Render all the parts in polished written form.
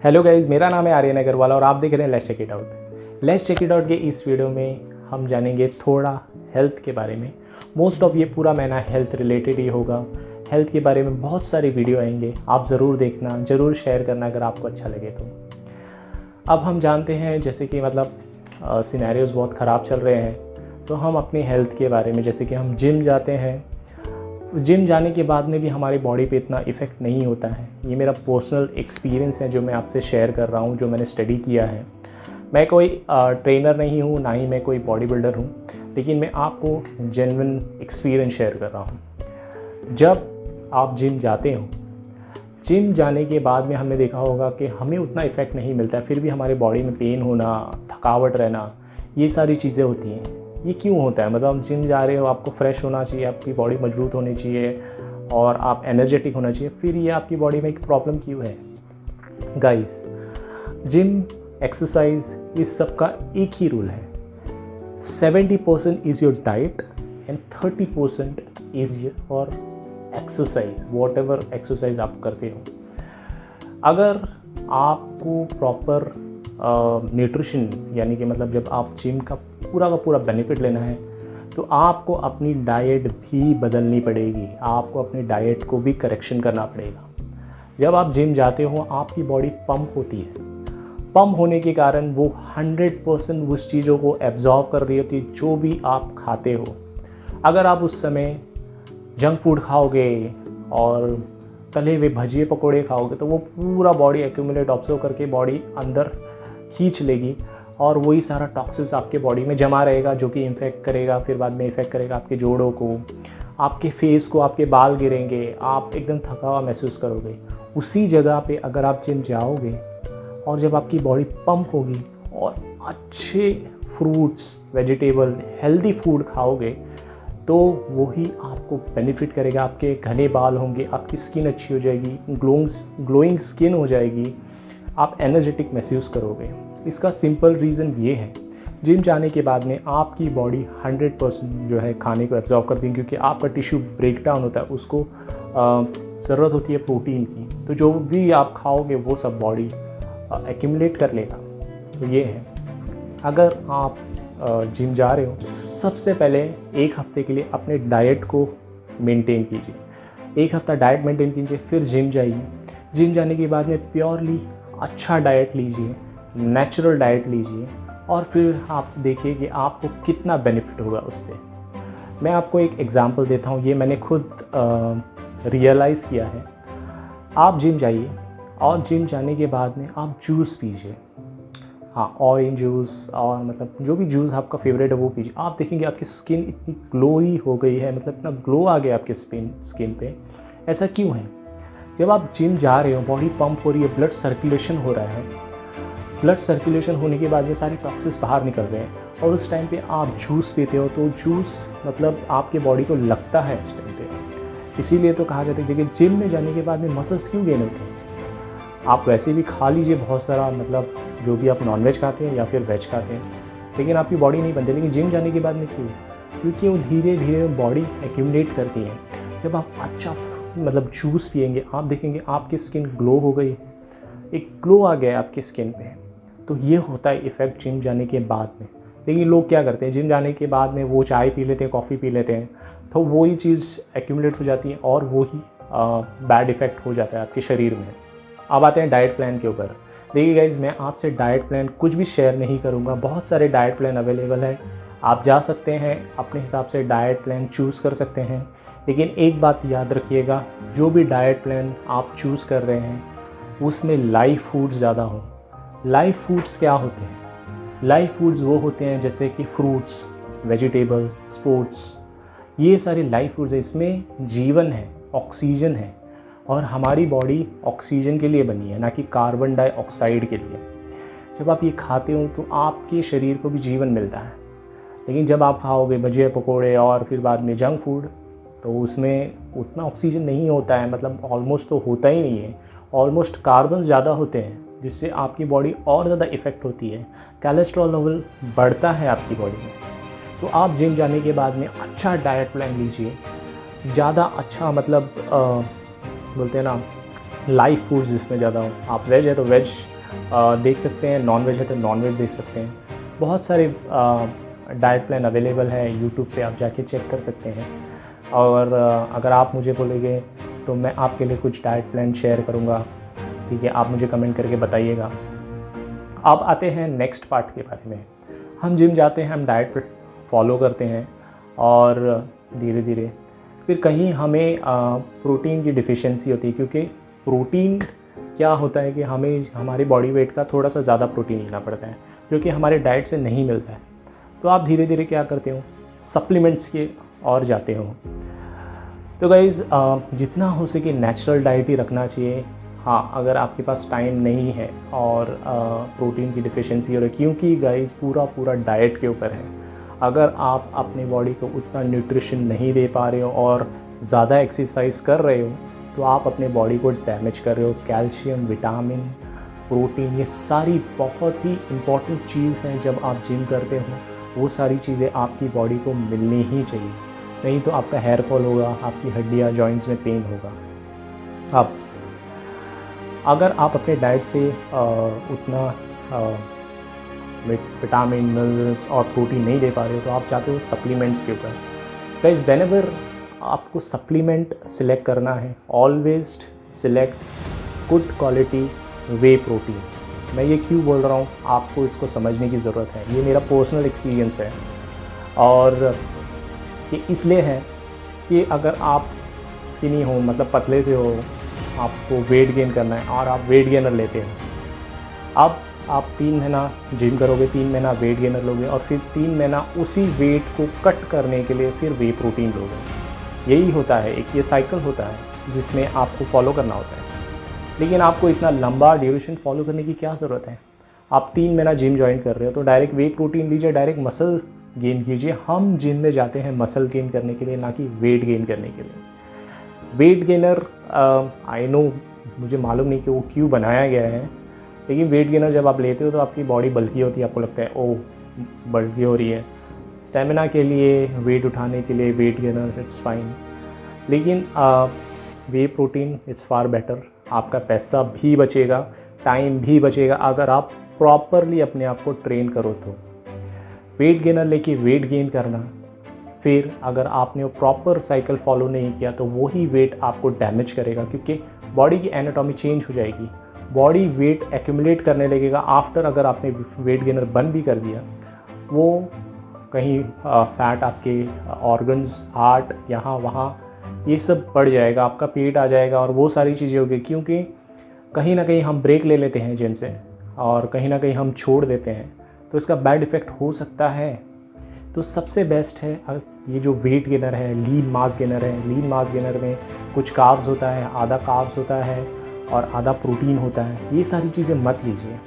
Hello guys, मेरा नाम है आर्यन अग्रवाल और आप देख रहे हैं let's check it out. Let's check it out के इस वीडियो में हम जानेंगे थोड़ा हेल्थ के बारे में। मोस्ट ऑफ ये पूरा महीना हेल्थ रिलेटेड ही होगा। हेल्थ के बारे में बहुत सारे वीडियो आएंगे, आप ज़रूर देखना, ज़रूर शेयर करना अगर आपको अच्छा लगे तो। अब हम जानते हैं जैसे कि सिनेरियोज़ बहुत ख़राब चल रहे हैं, तो हम अपनी हेल्थ के बारे में, जैसे कि हम जिम जाते हैं, जिम जाने के बाद में भी हमारी बॉडी पे इतना इफ़ेक्ट नहीं होता है। ये मेरा पर्सनल एक्सपीरियंस है जो मैं आपसे शेयर कर रहा हूँ, जो मैंने स्टडी किया है। मैं कोई ट्रेनर नहीं हूँ, ना ही मैं कोई बॉडी बिल्डर हूँ, लेकिन मैं आपको जेन्युइन एक्सपीरियंस शेयर कर रहा हूँ। जब आप जिम जाते हो, जिम जाने के बाद में हमने देखा होगा कि हमें उतना इफ़ेक्ट नहीं मिलता है, फिर भी हमारी बॉडी में पेन होना, थकावट रहना, ये सारी चीज़ें होती हैं। ये क्यों होता है? मतलब आप जिम जा रहे हो, आपको फ्रेश होना चाहिए, आपकी बॉडी मजबूत होनी चाहिए और आप एनर्जेटिक होना चाहिए, फिर ये आपकी बॉडी में एक प्रॉब्लम क्यों है? गाइस, जिम, एक्सरसाइज, इस सब का एक ही रूल है। 70% is your diet and 30% is your exercise, what ever exercise आप करते हो। अगर आपको प्रॉपर न्यूट्रिशन, यानी कि मतलब जब आप जिम का पूरा बेनिफिट लेना है, तो आपको अपनी डाइट भी बदलनी पड़ेगी, आपको अपनी डाइट को भी करेक्शन करना पड़ेगा। जब आप जिम जाते हो, आपकी बॉडी पंप होती है, पंप होने के कारण वो 100% उस चीज़ों को एब्जॉर्ब कर रही होती है जो भी आप खाते हो। अगर आप उस समय जंक फूड खाओगे और तले हुए भजिए पकौड़े खाओगे, तो वो पूरा बॉडी एक्यूमुलेट ऑब्जर्व करके बॉडी अंदर खींच लेगी और वही सारा टॉक्सिन्स आपके बॉडी में जमा रहेगा, जो कि इन्फेक्ट करेगा, फिर बाद में इफ़ेक्ट करेगा आपके जोड़ों को, आपके फेस को, आपके बाल गिरेंगे, आप एकदम थका हुआ महसूस करोगे। उसी जगह पे अगर आप जिम जाओगे और जब आपकी बॉडी पंप होगी और अच्छे फ्रूट्स, वेजिटेबल, हेल्दी फूड खाओगे, तो वही आपको बेनिफिट करेगा। आपके घने बाल होंगे, आपकी स्किन अच्छी हो जाएगी, ग्लोइंग स्किन हो जाएगी, आप एनर्जेटिक महसूस करोगे। इसका सिंपल रीज़न ये है, जिम जाने के बाद में आपकी बॉडी 100% जो है खाने को एब्जॉर्ब करती है, क्योंकि आपका टिश्यू ब्रेक डाउन होता है, उसको ज़रूरत होती है प्रोटीन की, तो जो भी आप खाओगे वो सब बॉडी एक्यूमुलेट कर लेगा। तो ये है, अगर आप जिम जा रहे हो, सबसे पहले एक हफ्ते के लिए अपने डाइट को मेंटेन कीजिए। एक हफ्ता डाइट मेंटेन कीजिए, फिर जिम जाइए। जिम जाने के बाद में प्योरली अच्छा डाइट लीजिए, नेचुरल डाइट लीजिए और फिर आप देखिए कि आपको कितना बेनिफिट होगा उससे। मैं आपको एक एग्ज़ाम्पल देता हूँ, ये मैंने खुद रियलाइज़ किया है। आप जिम जाइए और जिम जाने के बाद में आप जूस पीजिए, हाँ, ऑरेंज जूस और मतलब जो भी जूस आपका फेवरेट है वो पीजिए। आप देखेंगे आपकी स्किन इतनी ग्लोई हो गई है, मतलब इतना ग्लो आ गया आपके स्किन पे। ऐसा क्यों है? जब आप जिम जा रहे हो, बॉडी पंप हो रही है, ब्लड सर्कुलेशन हो रहा है, ब्लड सर्कुलेशन होने के बाद में सारे टॉक्सिन्स बाहर निकल रहे हैं और उस टाइम पे आप जूस पीते हो, तो जूस मतलब आपके बॉडी को लगता है उस टाइम पे। इसीलिए तो कहा जाता है कि जिम में जाने के बाद में मसल्स क्यों गेन होते हैं। आप वैसे भी खा लीजिए बहुत सारा, मतलब जो भी आप नॉनवेज खाते हैं या फिर वेज खाते हैं, लेकिन आपकी बॉडी नहीं बनती। लेकिन जिम जाने के बाद में क्यों? क्योंकि वो धीरे धीरे बॉडी एक्यूमुलेट करती है। जब आप अच्छा मतलब जूस पिएंगे, आप देखेंगे आपकी स्किन ग्लो हो गई, एक ग्लो आ गया आपकी स्किन पे। तो ये होता है इफ़ेक्ट जिम जाने के बाद में। लेकिन लोग क्या करते हैं, जिम जाने के बाद में वो चाय पी लेते हैं, कॉफ़ी पी लेते हैं, तो वही चीज़ एक्यूमुलेट हो जाती है और वही बैड इफ़ेक्ट हो जाता है आपके शरीर में। अब आते हैं डाइट प्लान के ऊपर। देखिए गाइज, मैं आपसे डाइट प्लान कुछ भी शेयर नहीं करूँगा, बहुत सारे डाइट प्लान अवेलेबल है, आप जा सकते हैं अपने हिसाब से डाइट प्लान चूज़ कर सकते हैं। लेकिन एक बात याद रखिएगा, जो भी डाइट प्लान आप चूज़ कर रहे हैं उसमें लाइव फूड्स ज़्यादा हों। लाइव फूड्स क्या होते हैं? लाइव फूड्स वो होते हैं जैसे कि फ्रूट्स, वेजिटेबल, स्पोर्ट्स, ये सारे लाइव फूड्स हैं। इसमें जीवन है, ऑक्सीजन है और हमारी बॉडी ऑक्सीजन के लिए बनी है, ना कि कार्बन डाइऑक्साइड के लिए। जब आप ये खाते हो तो आपके शरीर को भी जीवन मिलता है। लेकिन जब आप खाओगे भजिया पकौड़े और फिर बाद में जंक फूड, तो उसमें उतना ऑक्सीजन नहीं होता है, मतलब ऑलमोस्ट तो होता ही नहीं है, ऑलमोस्ट कार्बन ज़्यादा होते हैं, जिससे आपकी बॉडी और ज़्यादा इफ़ेक्ट होती है, कोलेस्ट्रॉल लेवल बढ़ता है आपकी बॉडी में। तो आप जिम जाने के बाद में अच्छा डाइट प्लान लीजिए, ज़्यादा अच्छा, मतलब बोलते हैं ना, लाइव फूड्स जिसमें ज़्यादा हो। आप वेज है तो वेज देख सकते हैं, नॉन वेज है तो नॉन वेज देख सकते हैं। बहुत सारे डाइट प्लान अवेलेबल है यूट्यूब पे, आप जाके चेक कर सकते हैं। और अगर आप मुझे बोलेंगे तो मैं आपके लिए कुछ डाइट प्लान शेयर करूँगा, ठीक है, आप मुझे कमेंट करके बताइएगा। अब आते हैं नेक्स्ट पार्ट के बारे में। हम जिम जाते हैं, हम डाइट फॉलो करते हैं और धीरे धीरे फिर कहीं हमें प्रोटीन की डिफ़िशियंसी होती है, क्योंकि प्रोटीन क्या होता है कि हमें हमारी बॉडी वेट का थोड़ा सा ज़्यादा प्रोटीन लेना पड़ता है, जो कि हमारे डाइट से नहीं मिलता है। तो आप धीरे धीरे क्या करते हो, सप्लीमेंट्स के और जाते हो। तो गाइज़ जितना हो सके नेचुरल डाइट ही रखना चाहिए। हाँ, अगर आपके पास टाइम नहीं है और प्रोटीन की डिफ़िशियंसी हो रही है, क्योंकि गाइज़ पूरा डाइट के ऊपर है। अगर आप अपनी बॉडी को उतना न्यूट्रिशन नहीं दे पा रहे हो और ज़्यादा एक्सरसाइज कर रहे हो, तो आप अपने बॉडी को डैमेज कर रहे हो। कैल्शियम, विटामिन, प्रोटीन, ये सारी बहुत ही इम्पॉर्टेंट चीज़ हैं। जब आप जिम करते हो वो सारी चीज़ें आपकी बॉडी को मिलनी ही चाहिए, नहीं तो आपका हेयर फॉल होगा, आपकी हड्डियाँ, जॉइंट्स में पेन होगा। अब अगर आप अपने डाइट से उतना विटामिन, मिनरल्स और प्रोटीन नहीं दे पा रहे हो, तो आप चाहते हो सप्लीमेंट्स के ऊपर। गाइस, व्हेनेवर आपको सप्लीमेंट सिलेक्ट करना है, ऑलवेज सिलेक्ट गुड क्वालिटी वे प्रोटीन। मैं ये क्यों बोल रहा हूँ, आपको इसको समझने की ज़रूरत है। ये मेरा पर्सनल एक्सपीरियंस है और ये इसलिए है कि अगर आप स्किनी हो, मतलब पतले से हो, आपको वेट गेन करना है और आप वेट गेनर लेते हो, अब आप 3 महीना जिम करोगे, 3 महीना वेट गेनर लोगे और फिर 3 महीना उसी वेट को कट करने के लिए फिर वे प्रोटीन लोगे। यही होता है, एक ये साइकिल होता है जिसमें आपको फॉलो करना होता है। लेकिन आपको इतना लंबा ड्यूरेशन फॉलो करने की क्या ज़रूरत है। आप 3 महीना जिम ज्वाइन कर रहे हो तो डायरेक्ट वे प्रोटीन लीजिए, डायरेक्ट मसल गेन कीजिए। हम जिम में जाते हैं मसल गेन करने के लिए, ना कि वेट गेन करने के लिए। वेट गेनर आई नो, मुझे मालूम नहीं कि वो क्यों बनाया गया है, लेकिन वेट गेनर जब आप लेते हो तो आपकी बॉडी बल्की होती है, आपको लगता है ओह बल्की हो रही है। स्टेमिना के लिए, वेट उठाने के लिए वेट गेनर इट्स फाइन, लेकिन वे प्रोटीन इज़ फार बेटर। आपका पैसा भी बचेगा, टाइम भी बचेगा, अगर आप प्रॉपरली अपने आप को ट्रेन करो तो। वेट गेनर लेके वेट गेन करना, फिर अगर आपने वो प्रॉपर साइकिल फॉलो नहीं किया तो वही वेट आपको डैमेज करेगा, क्योंकि बॉडी की एनाटॉमी चेंज हो जाएगी, बॉडी वेट एक्यूमुलेट करने लगेगा। आफ्टर अगर आपने वेट गेनर बंद भी कर दिया, वो कहीं फैट आपके ऑर्गन्स, हार्ट, यहाँ वहाँ, ये सब बढ़ जाएगा, आपका पेट आ जाएगा और वो सारी चीज़ें होगी। क्योंकि कहीं ना कहीं हम ब्रेक ले लेते हैं जिम से और कहीं ना कहीं हम छोड़ देते हैं, तो इसका बैड इफ़ेक्ट हो सकता है। तो सबसे बेस्ट है ये जो वेट गेनर है, लीन मास गेनर है। लीन मास गेनर में कुछ कार्ब्स होता है, आधा कार्ब्स होता है और आधा प्रोटीन होता है। ये सारी चीज़ें मत लीजिए।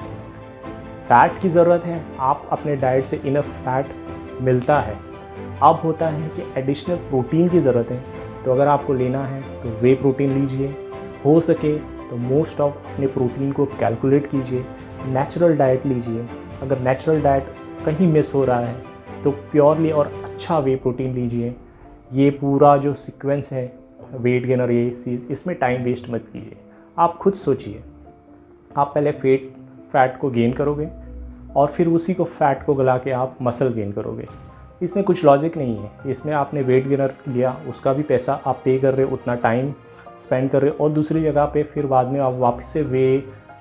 फ़ैट की ज़रूरत है, आप अपने डाइट से इनफ फैट मिलता है। अब होता है कि एडिशनल प्रोटीन की ज़रूरत है, तो अगर आपको लेना है तो वे प्रोटीन लीजिए। हो सके तो मोस्ट ऑफ अपने प्रोटीन को कैलकुलेट कीजिए, नेचुरल डाइट लीजिए। अगर नेचुरल डाइट कहीं मिस हो रहा है तो प्योरली और अच्छा वे प्रोटीन लीजिए। ये पूरा जो सीक्वेंस है वेट गेन और ये चीज़, इसमें टाइम वेस्ट मत कीजिए। आप खुद सोचिए, आप पहले फैट को गेन करोगे और फिर उसी को फैट को गला के आप मसल गेन करोगे। इसमें कुछ लॉजिक नहीं है। इसमें आपने वेट गेनर लिया, उसका भी पैसा आप पे कर रहे हो, उतना टाइम स्पेंड कर रहे हो, और दूसरी जगह पे फिर बाद में आप वापस से वे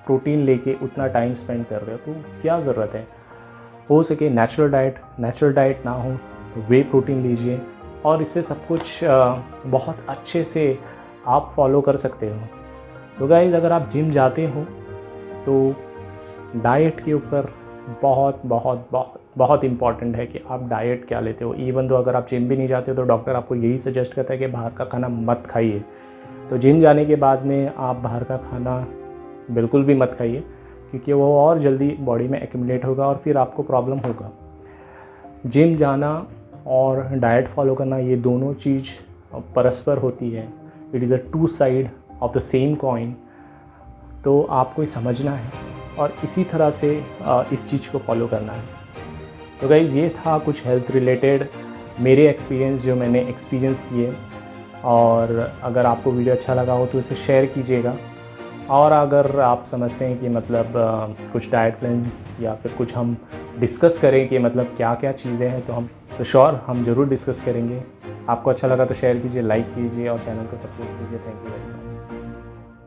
प्रोटीन लेके उतना टाइम स्पेंड कर रहे हो, तो क्या ज़रूरत है। हो सके नेचुरल डाइट ना हो तो वे प्रोटीन लीजिए और इससे सब कुछ बहुत अच्छे से आप फॉलो कर सकते हो। तो गाइस, अगर आप जिम जाते हो तो डाइट के ऊपर बहुत बहुत बहुत बहुत इम्पॉर्टेंट है कि आप डाइट क्या लेते हो। इवन तो अगर आप जिम भी नहीं जाते तो डॉक्टर आपको यही सजेस्ट करता है कि बाहर का खाना मत खाइए। तो जिम जाने के बाद में आप बाहर का खाना बिल्कुल भी मत खाइए, क्योंकि वो और जल्दी बॉडी में एक्यूमुलेट होगा और फिर आपको प्रॉब्लम होगा। जिम जाना और डाइट फॉलो करना, ये दोनों चीज़ परस्पर होती है। It is a two side of the same coin. तो आपको ये समझना है और इसी तरह से इस चीज़ को फॉलो करना है। तो गाइज़, ये था कुछ हेल्थ रिलेटेड मेरे एक्सपीरियंस जो मैंने एक्सपीरियंस किए। और अगर आपको वीडियो अच्छा लगा हो तो इसे शेयर कीजिएगा और अगर आप समझते हैं कि मतलब कुछ डाइट प्लान या फिर कुछ हम डिस्कस करें कि मतलब क्या क्या चीज़ें हैं, तो श्योर हम ज़रूर डिस्कस करेंगे। आपको अच्छा लगा तो शेयर कीजिए, लाइक कीजिए और चैनल को सब्सक्राइब कीजिए। Thank you very much.